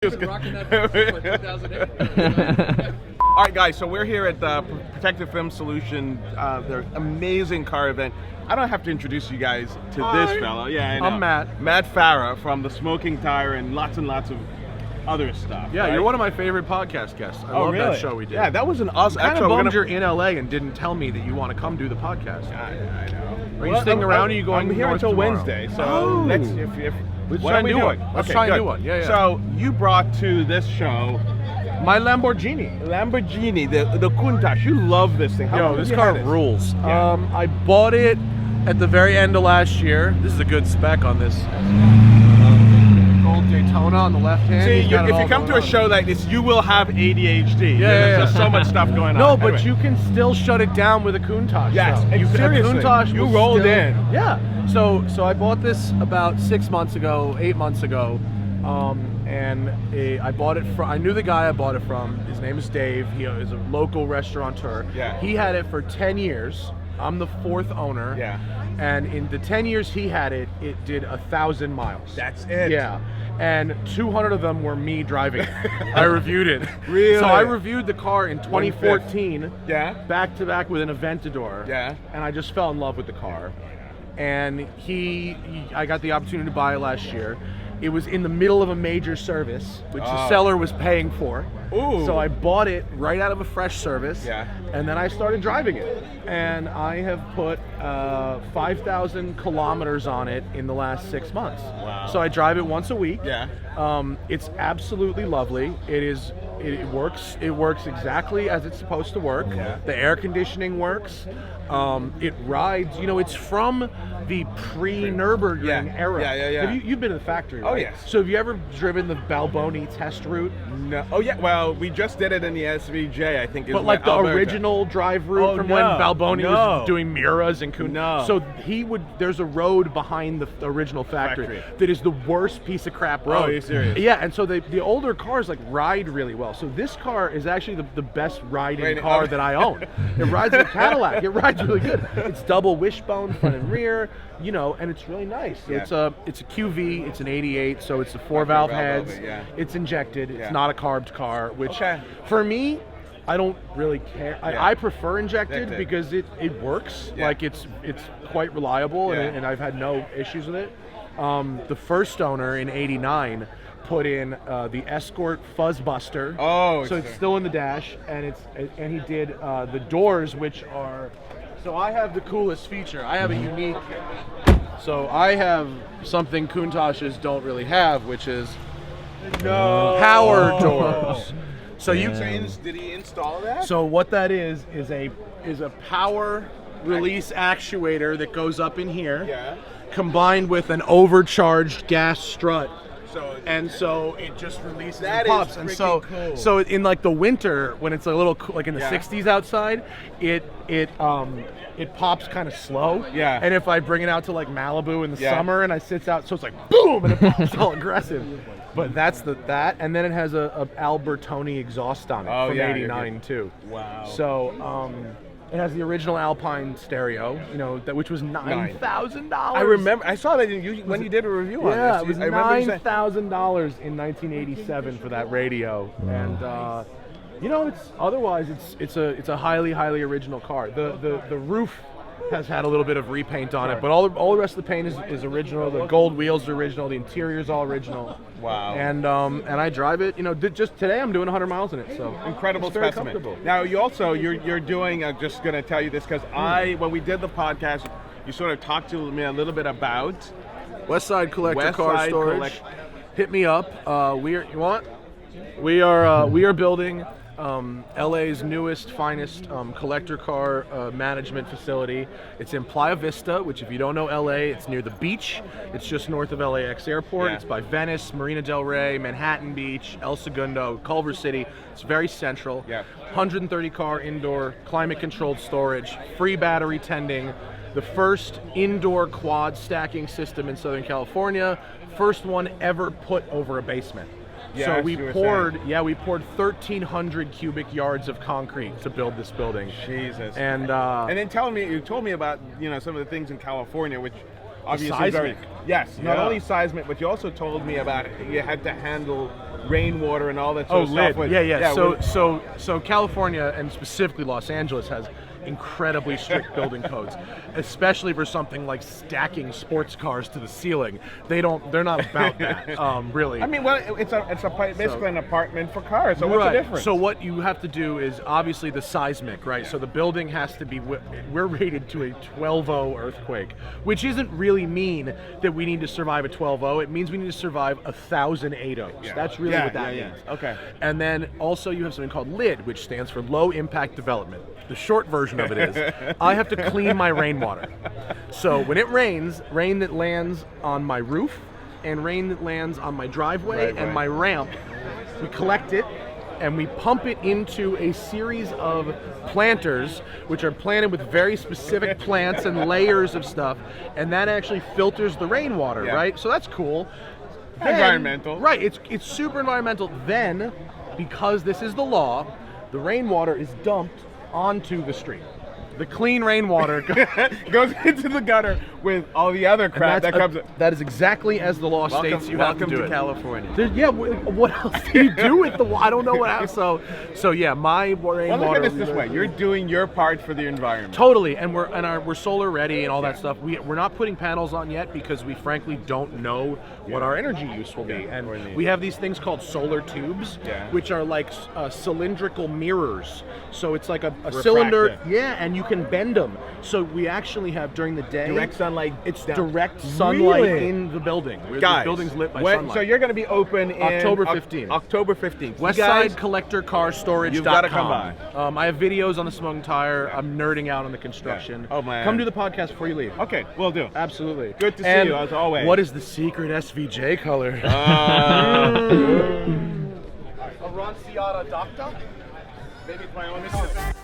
I've been rocking that since like 2008. All right, guys, so we're here at the Protective Film Solution, their amazing car event. I don't have to introduce you guys to this fella. Yeah, I know. I'm Matt. Matt Farah from The Smoking Tire and lots of other stuff. Yeah, right? You're one of my favorite podcast guests. I love really? that show we did. Yeah, that was an awesome. Kind Actually, of bummed you're in LA and didn't tell me that you want to come do the podcast. I know. Are you sticking around? Or are you going I'm here north until tomorrow? Wednesday, so Oh. let's Let's try and do one. Let's try and do one. Yeah. So you brought to this show My Lamborghini. the Countach. You love this thing. How long This have you car had it? rules. Yeah. I bought it at the very end of last year. This is a good spec on this. Gold Daytona on the left hand. See, He's got it if all you come to going a on. show like this, you will have ADHD. Yeah, There's so much stuff going on. No, but Anyway. you can still shut it down with a Countach. Yes, though. seriously, A Countach you will rolled still- in. Yeah. So I bought this about 8 months ago, and I bought it from. I knew the guy I bought it from. His name is Dave. He is a local restaurateur. Yeah. He had it for 10 years. I'm the fourth owner. Yeah. And in the 10 years he had it, it did 1,000 miles. That's it. Yeah. And 200 of them were me driving it. I reviewed it. Really? So I reviewed the car in 2014. Yeah. Back to back with an Aventador. Yeah. And I just fell in love with the car. And I got the opportunity to buy it last year. It was in the middle of a major service, which the seller was paying for. Ooh. So I bought it right out of a fresh service. Yeah. And then I started driving it. And I have put 5,000 kilometers on it in the last 6 months. Wow. So I drive it once a week. Yeah. It's absolutely lovely. It works exactly as it's supposed to work. Yeah. The air conditioning works. It rides. It's from the pre-Nürburgring era. Yeah. You've been to the factory, right? Oh, yes. So have you ever driven the Balboni test route? No. Oh yeah. Well, we just did it in the SVJ. I think. But like the original drive route from when Balboni was doing Miras and Kuhn. No. So there's a road behind the original factory that is the worst piece of crap road. Oh, are you serious? Yeah, and so the older cars like ride really well. So this car is actually the best riding car that I own. It rides like a Cadillac. It rides really good. It's double wishbone front and rear, and it's really nice. Yeah. It's a QV, it's an 88, so it's the 4-valve heads. Yeah. It's injected. Yeah. It's not a carbed car, which Okay. for me, I don't really care. Yeah. I prefer injected Injected. because it works. Yeah. Like it's quite reliable, Yeah. and I've had no issues with it. The first owner in '89 put in the Escort Fuzzbuster. Oh, so it's still in the dash, and he did the doors, which are. So I have the coolest feature. I have a unique. So I have something Countaches don't really have, which is power doors. So Did he install that? So what that is a power release actuator that goes up in here, Yeah. combined with an overcharged gas strut. So It just releases That and pops. is And freaking cool. so in like the winter when it's a little like in the Yeah. 60s outside, it pops kind of slow. Yeah. And if I bring it out to like Malibu in the Yeah. summer and I sits out, so it's like boom and it pops all aggressive. But that's that, and then it has a Albertoni exhaust on it Oh, from yeah, '89 too. Wow. So it has the original Alpine stereo, which was $9,000. I remember. I saw that when you did a review on this. Yeah, it was I remember you saying- $9,000 in 1987 for that radio, and it's a highly original car. The roof has had a little bit of repaint on it, but all the rest of the paint is original. The gold wheels are original. The interior is all original. Wow. And I drive it. Just today I'm doing 100 miles in it. So Incredible it's very specimen. comfortable. Now you're doing. I'm just going to tell you this because when we did the podcast, you sort of talked to me a little bit about Westside Collector West Car Side Storage. Hit me up. We are building LA's newest, finest collector car management facility. It's in Playa Vista, which if you don't know LA, it's near the beach. It's just north of LAX Airport. Yeah. It's by Venice, Marina del Rey, Manhattan Beach, El Segundo, Culver City. It's very central. Yeah. 130 car indoor, climate controlled storage, free battery tending. The first indoor quad stacking system in Southern California. First one ever put over a basement. Yes, So we you were poured saying. 1,300 cubic yards of concrete to build this building. Jesus. And then you told me about some of the things in California, which obviously seismic. Yes, not Yeah. only seismic, but you also told me about you had to handle rainwater and all that sort of lid. stuff. With, Yeah. with- So California and specifically Los Angeles has incredibly strict building codes, especially for something like stacking sports cars to the ceiling. They're not about that, really. I mean, well, it's basically an apartment for cars. So what's the difference? So what you have to do is obviously the seismic, right? So the building has to be. We're rated to a 12.0 earthquake, which doesn't really mean that we need to survive a 12.0. It means we need to survive 1,000 8.0s. Yeah. That's really what that means. Okay. And then also you have something called LID, which stands for Low Impact Development. The short version of it is I have to clean my rainwater. So when it rains, rain that lands on my roof and rain that lands on my driveway and my ramp, we collect it and we pump it into a series of planters, which are planted with very specific plants and layers of stuff, and that actually filters the rainwater, right? So that's cool. Then, environmental. Right, it's super environmental. Then, because this is the law, the rainwater is dumped onto the street. The clean rainwater goes into the gutter with all the other crap that comes. That is exactly as the law states you have to do it. California. What else do you do with the water? I don't know what else. So yeah, my rainwater. Well, look at it this way: you're doing your part for the environment. Totally, and we're solar ready and all that stuff. We're not putting panels on yet because we frankly don't know what our energy use will be. And we have these things called solar tubes, which are like cylindrical mirrors. So it's like a cylinder, and you can bend them. So we actually have during the day direct sunlight. It's direct sunlight Really? in the building. Guys, the building's lit by sunlight. So you're going to be open in October 15th. October 15th. Westside Collector Car Storage. You've got to come by. I have videos on the smoking tire. I'm nerding out on the construction. Oh man! Come do the podcast before you leave. Okay, we'll do. Absolutely. Good to see you as always. What is the secret SVJ color? A Aranciata Doctor? Maybe let me see.